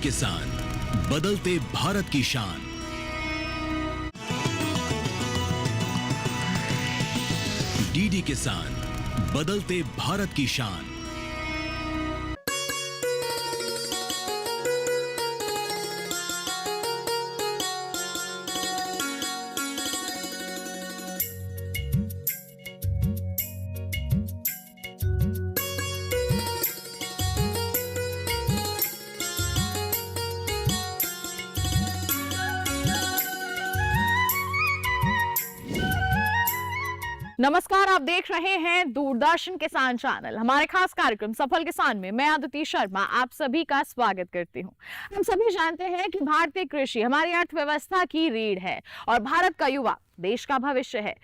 किसान, बदलते भारत की शान। डीडी किसान, बदलते भारत की शान। नमस्कार, आप देख रहे हैं दूरदर्शन किसान चैनल। हमारे खास कार्यक्रम सफल किसान में मैं अदिति शर्मा आप सभी का स्वागत करती हूं। हम सभी जानते हैं कि भारतीय कृषि हमारी अर्थव्यवस्था की रीढ़ है और भारत का युवा देश का भविष्य है।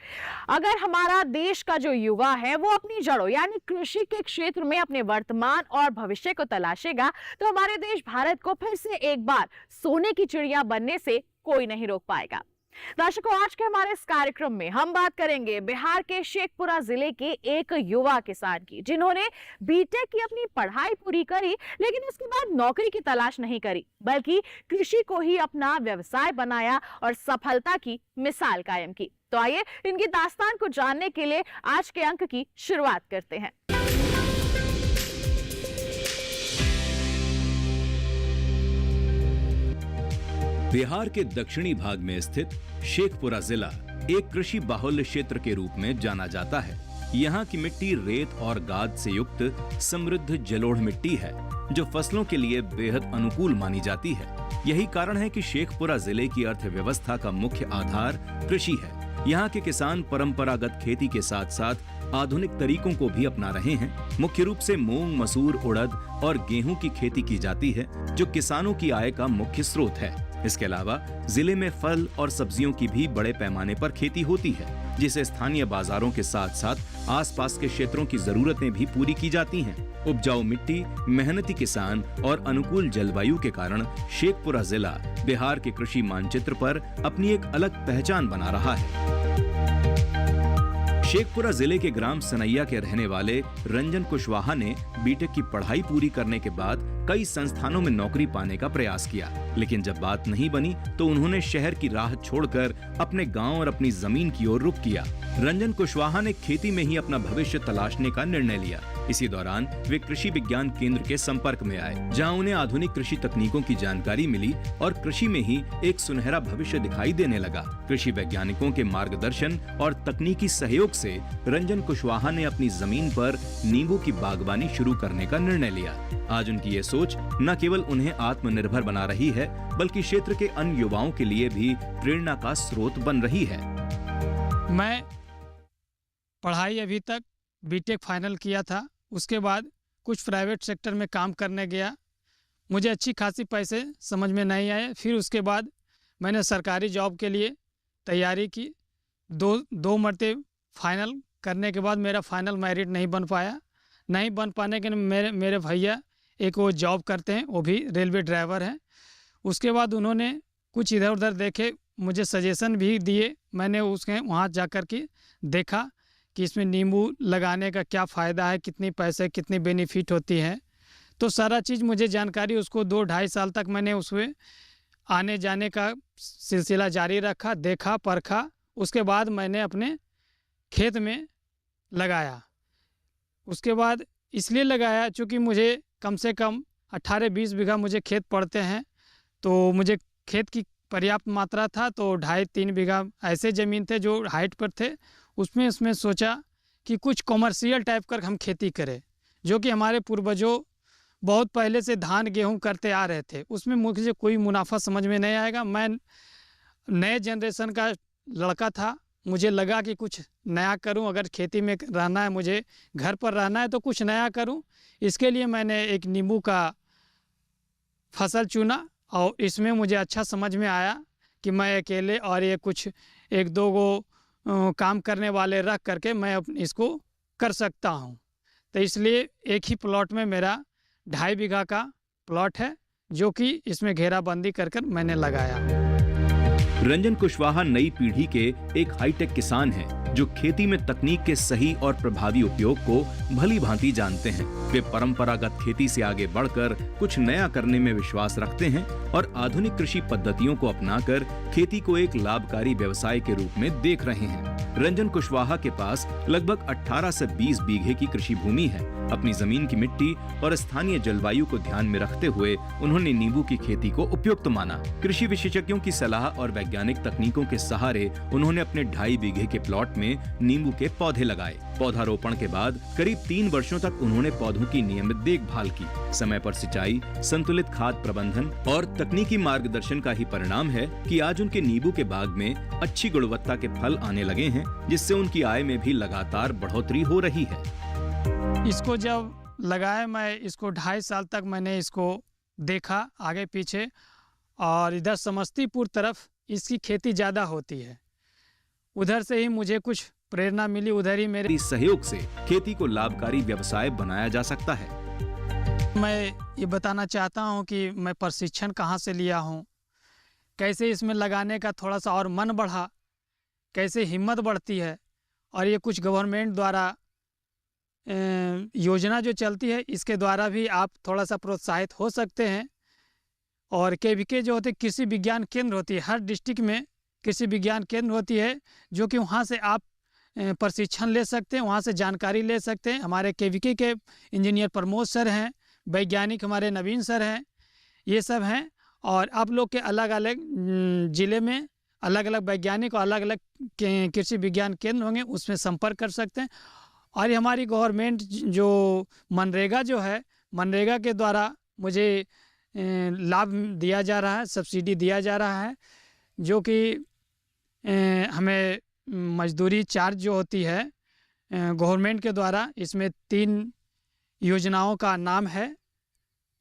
अगर हमारा देश का जो युवा है वो अपनी जड़ों यानी कृषि के क्षेत्र में अपने वर्तमान और भविष्य को तलाशेगा तो हमारे देश भारत को फिर से एक बार सोने की चिड़िया बनने से कोई नहीं रोक पाएगा। दर्शकों, आज के हमारे इस कार्यक्रम में हम बात करेंगे बिहार के शेखपुरा जिले के एक युवा किसान की, जिन्होंने बीटेक की अपनी पढ़ाई पूरी करी, लेकिन उसके बाद नौकरी की तलाश नहीं करी, बल्कि कृषि को ही अपना व्यवसाय बनाया और सफलता की मिसाल कायम की। तो आइए इनकी दास्तान को जानने के लिए आज के अंक की शुरुआत करते हैं। बिहार के दक्षिणी भाग में स्थित शेखपुरा जिला एक कृषि बाहुल्य क्षेत्र के रूप में जाना जाता है। यहाँ की मिट्टी रेत और गाद से युक्त समृद्ध जलोढ़ मिट्टी है, जो फसलों के लिए बेहद अनुकूल मानी जाती है। यही कारण है कि शेखपुरा जिले की अर्थव्यवस्था का मुख्य आधार कृषि है। यहाँ के किसान परंपरागत खेती के साथ साथ आधुनिक तरीकों को भी अपना रहे हैं। मुख्य रूप से मूंग, मसूर, उड़द और गेहूं की खेती की जाती है, जो किसानों की आय का मुख्य स्रोत है। इसके अलावा जिले में फल और सब्जियों की भी बड़े पैमाने पर खेती होती है, जिसे स्थानीय बाजारों के साथ साथ आसपास के क्षेत्रों की जरूरतें भी पूरी की जाती हैं। उपजाऊ मिट्टी, मेहनती किसान और अनुकूल जलवायु के कारण शेखपुरा जिला बिहार के कृषि मानचित्र पर अपनी एक अलग पहचान बना रहा है। शेखपुरा जिले के ग्राम सनैया के रहने वाले रंजन कुशवाहा ने बीटेक की पढ़ाई पूरी करने के बाद कई संस्थानों में नौकरी पाने का प्रयास किया, लेकिन जब बात नहीं बनी तो उन्होंने शहर की राह छोड़कर अपने गांव और अपनी जमीन की ओर रुख किया। रंजन कुशवाहा ने खेती में ही अपना भविष्य तलाशने का निर्णय लिया। इसी दौरान वे कृषि विज्ञान केंद्र के संपर्क में आए, जहां उन्हें आधुनिक कृषि तकनीकों की जानकारी मिली और कृषि में ही एक सुनहरा भविष्य दिखाई देने लगा। कृषि वैज्ञानिकों के मार्गदर्शन और तकनीकी सहयोग से रंजन कुशवाहा ने अपनी जमीन पर नींबू की बागवानी शुरू करने का निर्णय लिया। आज उनकी ये सोच न केवल उन्हें आत्मनिर्भर बना रही है, बल्कि क्षेत्र के अन्य युवाओं के लिए भी प्रेरणा का स्रोत बन रही है। मैं पढ़ाई अभी तक बीटेक फाइनल किया था, उसके बाद कुछ प्राइवेट सेक्टर में काम करने गया। मुझे अच्छी खासी पैसे समझ में नहीं आए। फिर उसके बाद मैंने सरकारी जॉब के लिए तैयारी की। दो मरते फाइनल करने के बाद मेरा फाइनल मेरिट नहीं बन पाया। नहीं बन पाने के मेरे भैया एक वो जॉब करते हैं, वो भी रेलवे ड्राइवर हैं। उसके बाद उन्होंने कुछ इधर उधर देखे, मुझे सजेशन भी दिए। मैंने उसके वहाँ जा कर के देखा कि इसमें नींबू लगाने का क्या फ़ायदा है, कितनी पैसे कितनी बेनिफिट होती है। तो सारा चीज़ मुझे जानकारी, उसको 2-2.5 साल तक मैंने उसमें आने जाने का सिलसिला जारी रखा, देखा, परखा। उसके बाद मैंने अपने खेत में लगाया। उसके बाद इसलिए लगाया चूँकि मुझे कम से कम 18-20 बीघा मुझे खेत पड़ते हैं, तो मुझे खेत की पर्याप्त मात्रा था। तो 2.5-3 बीघा ऐसे ज़मीन थे जो हाइट पर थे, उसमें सोचा कि कुछ कॉमर्शियल टाइप कर हम खेती करें, जो कि हमारे पूर्वजों बहुत पहले से धान गेहूं करते आ रहे थे। उसमें मुझे कोई मुनाफा समझ में नहीं आएगा। मैं नए जनरेशन का लड़का था, मुझे लगा कि कुछ नया करूं। अगर खेती में रहना है, मुझे घर पर रहना है, तो कुछ नया करूं। इसके लिए मैंने एक नींबू का फसल चुना और इसमें मुझे अच्छा समझ में आया कि मैं अकेले और ये कुछ 1-2 गो काम करने वाले रख करके मैं इसको कर सकता हूं। तो इसलिए एक ही प्लॉट में मेरा 2.5 बीघा का प्लॉट है, जो कि इसमें घेराबंदी कर मैंने लगाया। रंजन कुशवाहा नई पीढ़ी के एक हाईटेक किसान हैं, जो खेती में तकनीक के सही और प्रभावी उपयोग को भली भांति जानते हैं। वे परंपरागत खेती से आगे बढ़कर कुछ नया करने में विश्वास रखते हैं और आधुनिक कृषि पद्धतियों को अपनाकर खेती को एक लाभकारी व्यवसाय के रूप में देख रहे हैं। रंजन कुशवाहा के पास लगभग 18 से 20 बीघे की कृषि भूमि है। अपनी जमीन की मिट्टी और स्थानीय जलवायु को ध्यान में रखते हुए उन्होंने नींबू की खेती को उपयुक्त माना। कृषि विशेषज्ञों की सलाह और वैज्ञानिक तकनीकों के सहारे उन्होंने अपने 2.5 बीघे के प्लॉट में नींबू के पौधे लगाए। पौधारोपण के बाद करीब 3 वर्षों तक उन्होंने पौधों की नियमित देखभाल की। समय पर सिंचाई, संतुलित खाद प्रबंधन और तकनीकी मार्गदर्शन का ही परिणाम है कि आज उनके नींबू के बाग में अच्छी गुणवत्ता के फल आने लगे हैं, जिससे उनकी आय में भी लगातार बढ़ोतरी हो रही है। इसको जब लगाया, मैं इसको 2.5 साल तक मैंने इसको देखा आगे पीछे, और इधर समस्तीपुर तरफ इसकी खेती ज़्यादा होती है। उधर से ही मुझे कुछ प्रेरणा मिली, उधर ही मेरे सहयोग से खेती को लाभकारी व्यवसाय बनाया जा सकता है। मैं ये बताना चाहता हूँ कि मैं प्रशिक्षण कहाँ से लिया हूँ, कैसे इसमें लगाने का थोड़ा सा और मन बढ़ा, कैसे हिम्मत बढ़ती है। और ये कुछ गवर्नमेंट द्वारा योजना जो चलती है, इसके द्वारा भी आप थोड़ा सा प्रोत्साहित हो सकते हैं। और केवीके जो होते कृषि विज्ञान केंद्र होती है, हर डिस्ट्रिक्ट में कृषि विज्ञान केंद्र होती है, जो कि वहाँ से आप प्रशिक्षण ले सकते हैं, वहाँ से जानकारी ले सकते हैं। हमारे केवीके के इंजीनियर प्रमोद सर हैं, वैज्ञानिक हमारे नवीन सर हैं, ये सब हैं। और आप लोग के अलग अलग ज़िले में अलग अलग वैज्ञानिक और अलग अलग कृषि विज्ञान केंद्र होंगे, उसमें संपर्क कर सकते हैं। और ये हमारी गवर्नमेंट जो मनरेगा जो है, मनरेगा के द्वारा मुझे लाभ दिया जा रहा है, सब्सिडी दिया जा रहा है, जो कि हमें मजदूरी चार्ज जो होती है गवर्नमेंट के द्वारा, इसमें 3 योजनाओं का नाम है,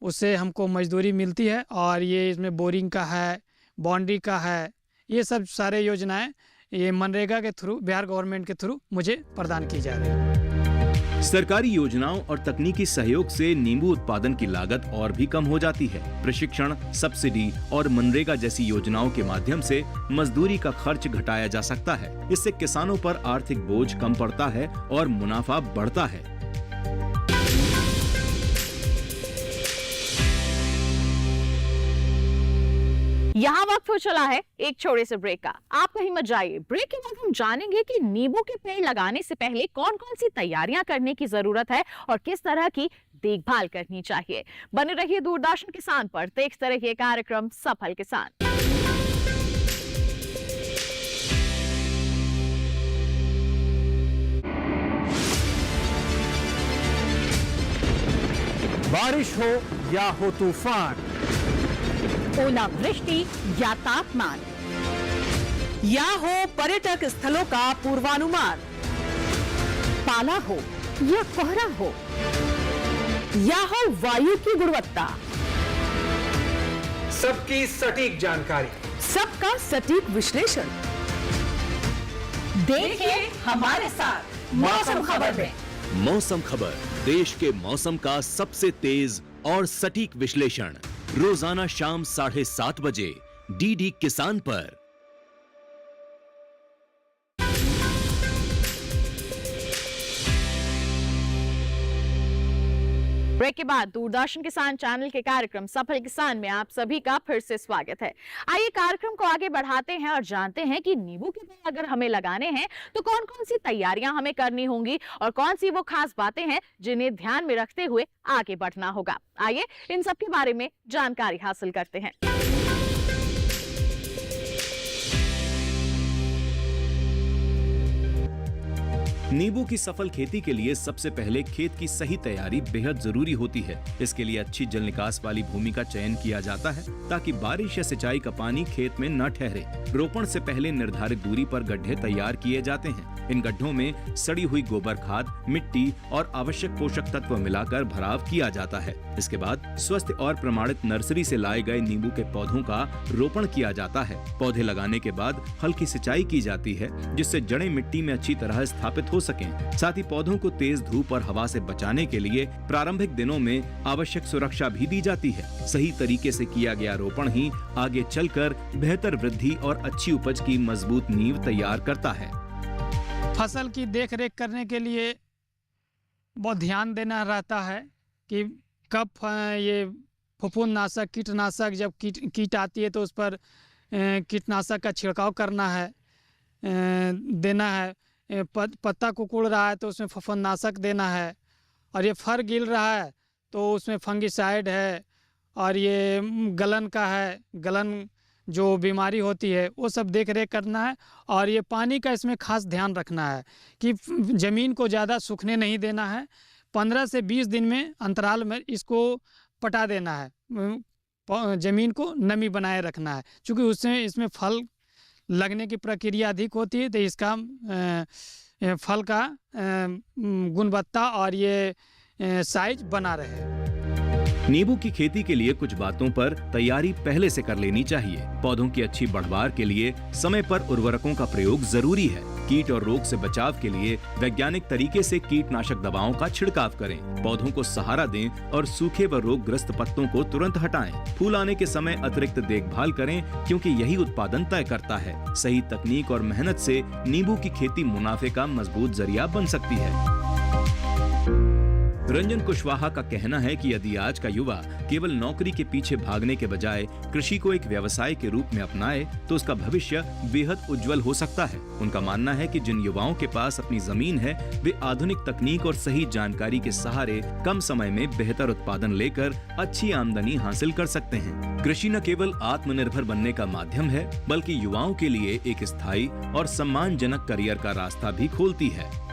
उससे हमको मजदूरी मिलती है। और ये इसमें बोरिंग का है, बाउंड्री का है, ये सब सारे योजनाएं ये मनरेगा के थ्रू, बिहार गवर्नमेंट के थ्रू मुझे प्रदान की जा रही है। सरकारी योजनाओं और तकनीकी सहयोग से नींबू उत्पादन की लागत और भी कम हो जाती है। प्रशिक्षण, सब्सिडी और मनरेगा जैसी योजनाओं के माध्यम से मजदूरी का खर्च घटाया जा सकता है। इससे किसानों पर आर्थिक बोझ कम पड़ता है और मुनाफा बढ़ता है। यहाँ वक्त हो चला है एक छोटे से ब्रेक का। आप कहीं मत जाइए। ब्रेक के बाद हम जानेंगे कि नींबू के पेड़ लगाने से पहले कौन कौन सी तैयारियां करने की जरूरत है और किस तरह की देखभाल करनी चाहिए। बने रहिए दूरदर्शन किसान पर, देखते रहिए कार्यक्रम सफल किसान। बारिश हो या हो तूफान, ओलावृष्टि या तापमान, या हो पर्यटक स्थलों का पूर्वानुमान, पाला हो या कोहरा हो, या हो वायु की गुणवत्ता, सबकी सटीक जानकारी, सबका सटीक विश्लेषण। देखिए हमारे साथ मौसम खबर में। मौसम खबर, देश के मौसम का सबसे तेज और सटीक विश्लेषण, रोजाना शाम 7:30 बजे डीडी किसान पर। ब्रेक के बाद दूरदर्शन किसान चैनल के कार्यक्रम सफल किसान में आप सभी का फिर से स्वागत है। आइए कार्यक्रम को आगे बढ़ाते हैं और जानते हैं कि नींबू के पेड़ अगर हमें लगाने हैं तो कौन कौन सी तैयारियां हमें करनी होंगी और कौन सी वो खास बातें हैं जिन्हें ध्यान में रखते हुए आगे बढ़ना होगा। आइए इन सब के बारे में जानकारी हासिल करते हैं। नींबू की सफल खेती के लिए सबसे पहले खेत की सही तैयारी बेहद जरूरी होती है। इसके लिए अच्छी जल निकास वाली भूमि का चयन किया जाता है ताकि बारिश या सिंचाई का पानी खेत में न ठहरे। रोपण से पहले निर्धारित दूरी पर गड्ढे तैयार किए जाते हैं। इन गड्ढों में सड़ी हुई गोबर खाद, मिट्टी और आवश्यक पोषक तत्व मिलाकर भराव किया जाता है। इसके बाद स्वस्थ और प्रमाणित नर्सरी से लाए गए नींबू के पौधों का रोपण किया जाता है। पौधे लगाने के बाद हल्की सिंचाई की जाती है, जिससे जड़ें मिट्टी में अच्छी तरह स्थापित हो हो सकें। साथ ही पौधों को तेज धूप और हवा से बचाने के लिए प्रारंभिक दिनों में आवश्यक सुरक्षा भी दी जाती है। सही तरीके से किया गया रोपण ही आगे चलकर बेहतर वृद्धि और अच्छी उपज की मजबूत नींव तैयार करता है। फसल की देखरेख करने के लिए बहुत ध्यान देना रहता है कि कब ये फफूंदनाशक कीटनाशक, जब कीट आती है तो उस पर कीटनाशक का छिड़काव करना है, देना है। पत्ता कुकुड़ रहा है तो उसमें फफूंदनाशक देना है, और ये फर गिल रहा है तो उसमें फंगिसाइड है, और ये गलन का है, गलन जो बीमारी होती है वो सब देख रेख करना है। और ये पानी का इसमें खास ध्यान रखना है कि ज़मीन को ज़्यादा सूखने नहीं देना है। 15 से 20 दिन में अंतराल में इसको पटा देना है, ज़मीन को नमी बनाए रखना है, क्योंकि उससे इसमें फल लगने की प्रक्रिया अधिक होती है, तो इसका फल का गुणवत्ता और ये साइज बना रहे। नींबू की खेती के लिए कुछ बातों पर तैयारी पहले से कर लेनी चाहिए। पौधों की अच्छी बढ़वार के लिए समय पर उर्वरकों का प्रयोग जरूरी है। कीट और रोग से बचाव के लिए वैज्ञानिक तरीके से कीटनाशक दवाओं का छिड़काव करें। पौधों को सहारा दें और सूखे व रोगग्रस्त पत्तों को तुरंत हटाएं। फूल आने के समय अतिरिक्त देखभाल करें, क्योंकि यही उत्पादन तय करता है। सही तकनीक और मेहनत से नींबू की खेती मुनाफे का मजबूत जरिया बन सकती है। रंजन कुशवाहा का कहना है कि यदि आज का युवा केवल नौकरी के पीछे भागने के बजाय कृषि को एक व्यवसाय के रूप में अपनाए तो उसका भविष्य बेहद उज्जवल हो सकता है। उनका मानना है कि जिन युवाओं के पास अपनी जमीन है वे आधुनिक तकनीक और सही जानकारी के सहारे कम समय में बेहतर उत्पादन लेकर अच्छी आमदनी हासिल कर सकते हैं। कृषि न केवल आत्मनिर्भर बनने का माध्यम है, बल्कि युवाओं के लिए एक स्थायी और सम्मानजनक करियर का रास्ता भी खोलती है।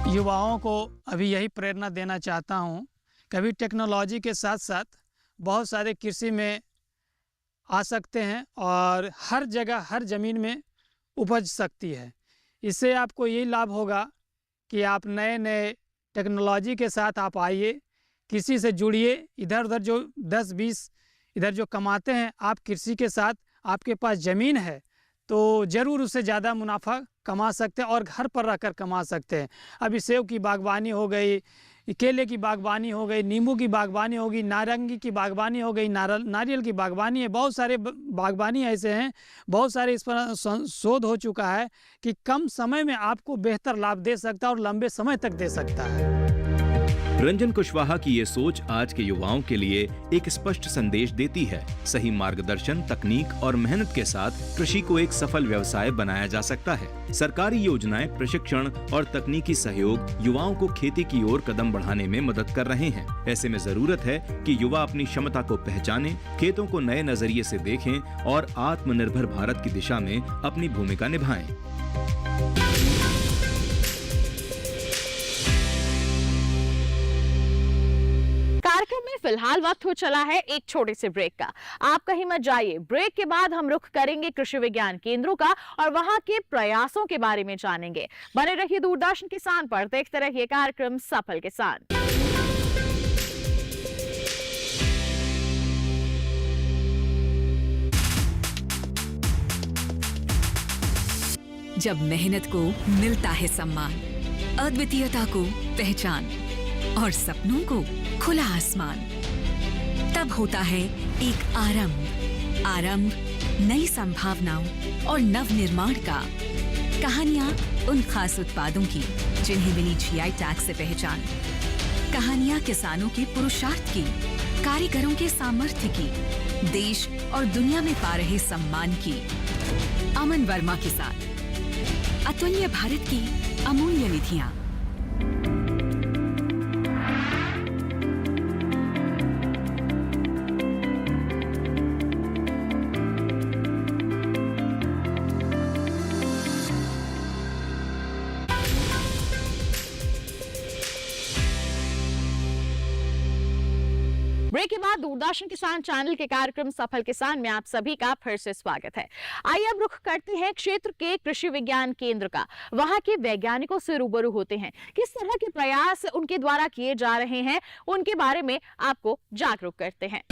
युवाओं को अभी यही प्रेरणा देना चाहता हूँ, कभी टेक्नोलॉजी के साथ साथ बहुत सारे कृषि में आ सकते हैं और हर जगह हर ज़मीन में उपज सकती है। इससे आपको यही लाभ होगा कि आप नए नए टेक्नोलॉजी के साथ आप आइए, कृषि से जुड़िए। इधर उधर जो 10-20 इधर जो कमाते हैं, आप कृषि के साथ आपके पास ज़मीन है तो ज़रूर उससे ज़्यादा मुनाफा कमा सकते हैं और घर पर रहकर कमा सकते हैं। अभी सेब की बागवानी हो गई, केले की बागवानी हो गई, नींबू की बागवानी होगी, नारंगी की बागवानी हो गई, नारियल की बागवानी है। बहुत सारे बागवानी ऐसे हैं, बहुत सारे इस पर शोध हो चुका है कि कम समय में आपको बेहतर लाभ दे सकता है और लंबे समय तक दे सकता है। रंजन कुशवाहा की ये सोच आज के युवाओं के लिए एक स्पष्ट संदेश देती है। सही मार्गदर्शन, तकनीक और मेहनत के साथ कृषि को एक सफल व्यवसाय बनाया जा सकता है। सरकारी योजनाएं, प्रशिक्षण और तकनीकी सहयोग युवाओं को खेती की ओर कदम बढ़ाने में मदद कर रहे हैं। ऐसे में जरूरत है कि युवा अपनी क्षमता को पहचानें, खेतों को नए नजरिए से देखें और आत्मनिर्भर भारत की दिशा में अपनी भूमिका निभाएं। कार्यक्रम में फिलहाल वक्त हो चला है एक छोटे से ब्रेक का। आप कहीं मत जाइए। ब्रेक के बाद हम रुख करेंगे कृषि विज्ञान केंद्रों का और वहां के प्रयासों के बारे में जानेंगे। बने रहिए दूरदर्शन किसान पर, देखते रहिए कार्यक्रम सफल किसान। जब मेहनत को मिलता है सम्मान, अद्वितीयता को पहचान और सपनों को खुला आसमान, तब होता है एक आरंभ नई संभावनाओं और नव निर्माण का। कहानियां उन खास उत्पादों की जिन्हें मिली जीआई टैग से पहचान। कहानियां किसानों के पुरुषार्थ की, कारीगरों के सामर्थ्य की, देश और दुनिया में पा रहे सम्मान की। अमन वर्मा के साथ अतुल्य भारत की अमूल्य निधियां। ब्रेक के बाद दूरदर्शन किसान चैनल के कार्यक्रम सफल किसान में आप सभी का फिर से स्वागत है। आइए अब रुख करते हैं क्षेत्र के कृषि विज्ञान केंद्र का। वहां के वैज्ञानिकों से रूबरू होते हैं, किस तरह के प्रयास उनके द्वारा किए जा रहे हैं उनके बारे में आपको जागरूक करते हैं।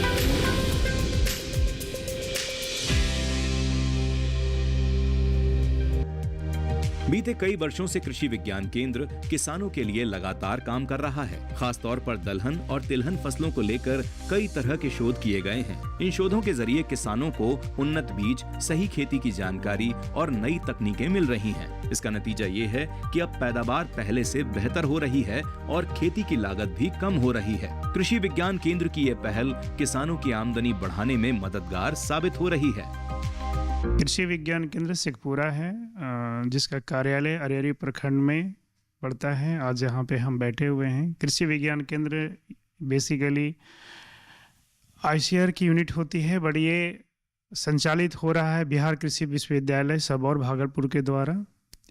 बीते कई वर्षों से कृषि विज्ञान केंद्र किसानों के लिए लगातार काम कर रहा है। खास तौर पर दलहन और तिलहन फसलों को लेकर कई तरह के शोध किए गए हैं। इन शोधों के जरिए किसानों को उन्नत बीज, सही खेती की जानकारी और नई तकनीकें मिल रही हैं। इसका नतीजा ये है कि अब पैदावार पहले से बेहतर हो रही है और खेती की लागत भी कम हो रही है। कृषि विज्ञान केंद्र की ये पहल किसानों की आमदनी बढ़ाने में मददगार साबित हो रही है। कृषि विज्ञान केंद्र शेखपुरा है, जिसका कार्यालय अरेरी प्रखंड में पड़ता है। आज यहाँ पे हम बैठे हुए हैं। कृषि विज्ञान केंद्र बेसिकली आईसीआर की यूनिट होती है, बट ये संचालित हो रहा है बिहार कृषि विश्वविद्यालय सबौर भागलपुर के द्वारा।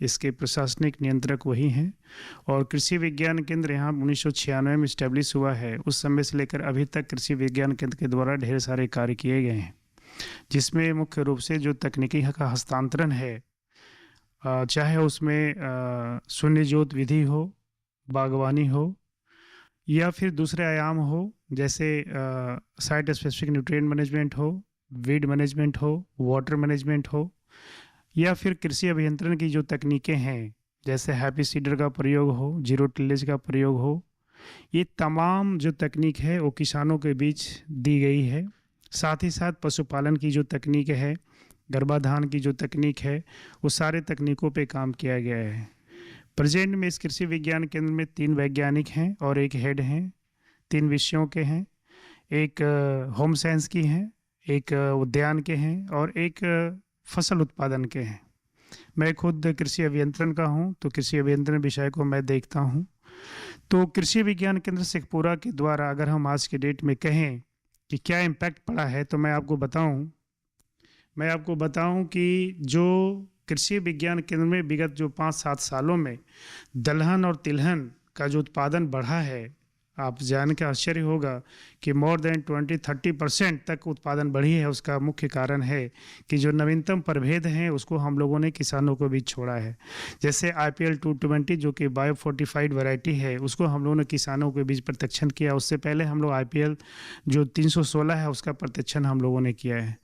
इसके प्रशासनिक नियंत्रक वही हैं और कृषि विज्ञान केंद्र यहाँ 1996 में इस्टेब्लिश हुआ है। उस समय से लेकर अभी तक कृषि विज्ञान केंद्र के द्वारा ढेर सारे कार्य किए गए हैं, जिसमें मुख्य रूप से जो तकनीकी का हस्तांतरण है, चाहे उसमें शून्य जोत विधि हो, बागवानी हो, या फिर दूसरे आयाम हो, जैसे साइट स्पेसिफिक न्यूट्रिएंट मैनेजमेंट हो, वीड मैनेजमेंट हो, वाटर मैनेजमेंट हो, या फिर कृषि अभियंत्रण की जो तकनीकें हैं, जैसे हैप्पी सीडर का प्रयोग हो, जीरो टिलेज का प्रयोग हो, ये तमाम जो तकनीक है वो किसानों के बीच दी गई है। साथ ही साथ पशुपालन की जो तकनीक है, गर्भाधान की जो तकनीक है, वो सारे तकनीकों पे काम किया गया है। प्रेजेंट में इस कृषि विज्ञान केंद्र में 3 वैज्ञानिक हैं और एक हेड हैं। 3 विषयों के हैं, एक होम साइंस की हैं, एक उद्यान के हैं और एक फसल उत्पादन के हैं। मैं खुद कृषि अभियंत्रण का हूँ, तो कृषि अभियंत्रण विषय को मैं देखता हूँ। तो कृषि विज्ञान केंद्र शेखपुरा के द्वारा अगर हम आज के डेट में कहें कि क्या इम्पैक्ट पड़ा है, तो मैं आपको बताऊं कि जो कृषि विज्ञान केंद्र में विगत जो 5-7 सालों में दलहन और तिलहन का जो उत्पादन बढ़ा है, आप जान के आश्चर्य होगा कि मोर देन 20-30% तक उत्पादन बढ़ी है। उसका मुख्य कारण है कि जो नवीनतम प्रभेद हैं उसको हम लोगों ने किसानों को बीच छोड़ा है। जैसे IPL 220 जो कि बायो फोर्टिफाइड वैरायटी है, उसको हम लोगों ने किसानों के बीच प्रत्यक्षण किया। उससे पहले हम लोग IPL जो 316 है उसका प्रत्यक्षण हम लोगों ने किया है,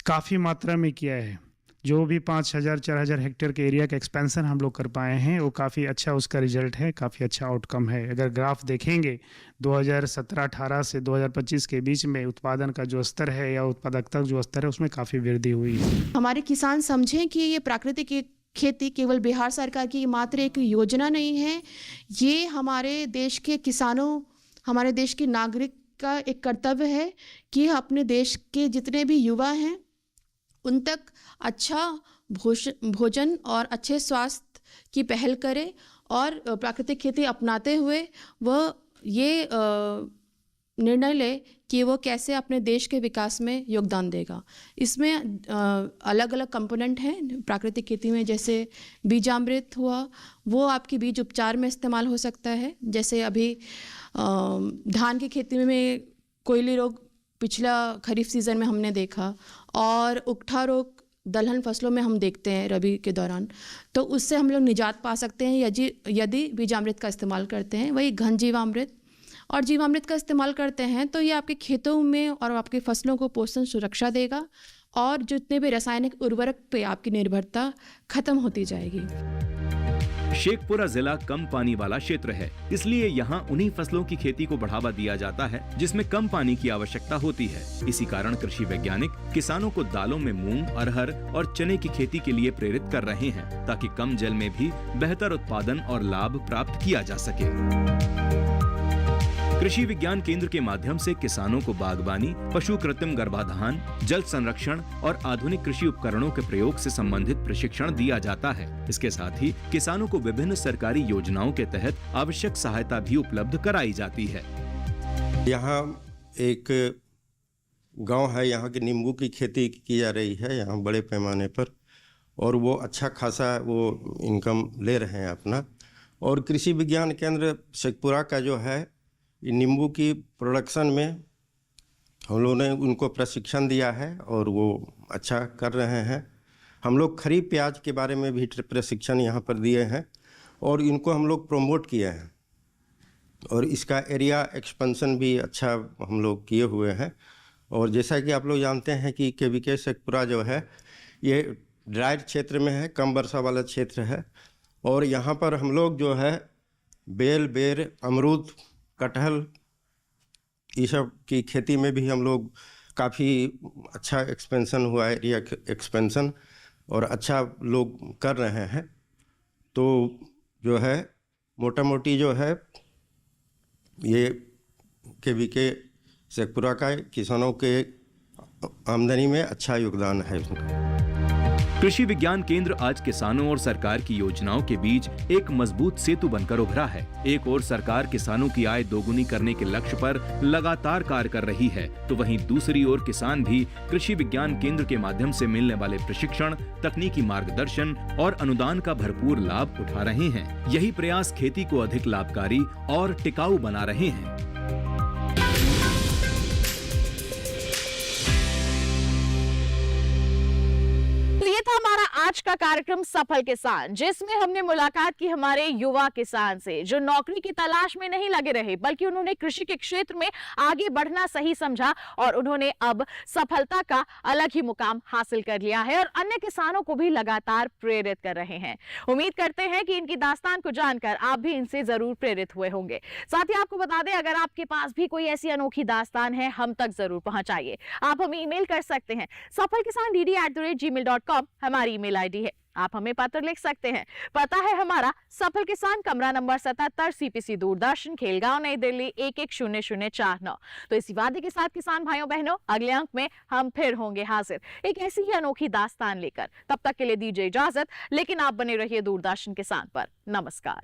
काफ़ी मात्रा में किया है। जो भी 5,000-4,000 हेक्टेयर के एरिया का एक्सपेंशन हम लोग कर पाए हैं, वो काफ़ी अच्छा उसका रिजल्ट है, काफ़ी अच्छा आउटकम है। अगर ग्राफ देखेंगे 2017-18 से 2025 के बीच में उत्पादन का जो स्तर है या उत्पादकता जो स्तर है, उसमें काफ़ी वृद्धि हुई है। हमारे किसान समझें कि ये प्राकृतिक खेती केवल बिहार सरकार की मात्र एक योजना नहीं है, ये हमारे देश के किसानों, हमारे देश के नागरिक का एक कर्तव्य है कि अपने देश के जितने भी युवा हैं उन तक अच्छा भोजन और अच्छे स्वास्थ्य की पहल करें और प्राकृतिक खेती अपनाते हुए वह ये निर्णय ले कि वो कैसे अपने देश के विकास में योगदान देगा। इसमें अलग अलग कंपोनेंट हैं प्राकृतिक खेती में, जैसे बीजामृत हुआ, वो आपकी बीज उपचार में इस्तेमाल हो सकता है। जैसे अभी धान की खेती में कोयली रोग पिछला खरीफ सीज़न में हमने देखा, और उकठा रोग दलहन फसलों में हम देखते हैं रबी के दौरान, तो उससे हम लोग निजात पा सकते हैं यदि बीजामृत का इस्तेमाल करते हैं। वही घन जीवामृत और जीवामृत का इस्तेमाल करते हैं तो ये आपके खेतों में और आपकी फसलों को पोषण सुरक्षा देगा और जितने भी रासायनिक उर्वरक पे आपकी निर्भरता खत्म होती जाएगी। शेखपुरा जिला कम पानी वाला क्षेत्र है, इसलिए यहाँ उन्हीं फसलों की खेती को बढ़ावा दिया जाता है जिसमें कम पानी की आवश्यकता होती है। इसी कारण कृषि वैज्ञानिक किसानों को दालों में मूंग, अरहर और चने की खेती के लिए प्रेरित कर रहे हैं, ताकि कम जल में भी बेहतर उत्पादन और लाभ प्राप्त किया जा सके। कृषि विज्ञान केंद्र के माध्यम से किसानों को बागवानी, पशु कृत्रिम गर्भाधान, जल संरक्षण और आधुनिक कृषि उपकरणों के प्रयोग से संबंधित प्रशिक्षण दिया जाता है। इसके साथ ही किसानों को विभिन्न सरकारी योजनाओं के तहत आवश्यक सहायता भी उपलब्ध कराई जाती है। यहाँ एक गांव है, यहाँ की नींबू की खेती की जा रही है यहाँ बड़े पैमाने पर, और वो अच्छा खासा वो इनकम ले रहे हैं अपना। और कृषि विज्ञान केंद्र शेखपुरा का जो है नींबू की प्रोडक्शन में हम लोगों ने उनको प्रशिक्षण दिया है और वो अच्छा कर रहे हैं। हम लोग खरीफ प्याज के बारे में भी प्रशिक्षण यहाँ पर दिए हैं और इनको हम लोग प्रमोट किए हैं, और इसका एरिया एक्सपेंशन भी अच्छा हम लोग किए हुए हैं। और जैसा कि आप लोग जानते हैं कि KVK शेखपुरा जो है ये ड्राइड क्षेत्र में है, कम वर्षा वाला क्षेत्र है, और यहाँ पर हम लोग जो है बेल, बेर, अमरूद, कटहल, ये सब की खेती में भी हम लोग काफ़ी अच्छा एक्सपेंशन हुआ है, एरिया एक्सपेंशन, और अच्छा लोग कर रहे हैं। तो जो है मोटा मोटी जो है ये KVK शेखपुरा का किसानों के आमदनी में अच्छा योगदान है उसका। कृषि विज्ञान केंद्र आज किसानों और सरकार की योजनाओं के बीच एक मजबूत सेतु बनकर उभरा है। एक ओर सरकार किसानों की आय दोगुनी करने के लक्ष्य पर लगातार कार्य कर रही है, तो वहीं दूसरी ओर किसान भी कृषि विज्ञान केंद्र के माध्यम से मिलने वाले प्रशिक्षण, तकनीकी मार्गदर्शन और अनुदान का भरपूर लाभ उठा रहे हैं। यही प्रयास खेती को अधिक लाभकारी और टिकाऊ बना रहे हैं। ये था हमारा आज का कार्यक्रम सफल किसान, जिसमें हमने मुलाकात की हमारे युवा किसान से, जो नौकरी की तलाश में नहीं लगे रहे, बल्कि उन्होंने कृषि के क्षेत्र में आगे बढ़ना सही समझा और उन्होंने अब सफलता का अलग ही मुकाम हासिल कर लिया है और अन्य किसानों को भी लगातार प्रेरित कर रहे हैं। उम्मीद करते हैं कि इनकी दास्तान को जानकर आप भी इनसे जरूर प्रेरित हुए होंगे। साथ ही आपको बता दें, अगर आपके पास भी कोई ऐसी अनोखी दास्तान है, हम तक जरूर पहुंचाइए। आप हमें ईमेल कर सकते हैं safalkisan@gmail.com हमारी ईमेल आईडी है। आप हमें पत्र लिख सकते हैं। पता है हमारा सफल किसान, कमरा नंबर 77, CPC दूरदर्शन, खेलगांव, नई दिल्ली 110049। तो इसी वादे के साथ किसान भाइयों बहनों, अगले अंक में हम फिर होंगे हाजिर एक ऐसी ही अनोखी दास्तान लेकर। तब तक के लिए दीजिए इजाजत, लेकिन आप बने रहिए दूरदर्शन किसान पर। नमस्कार।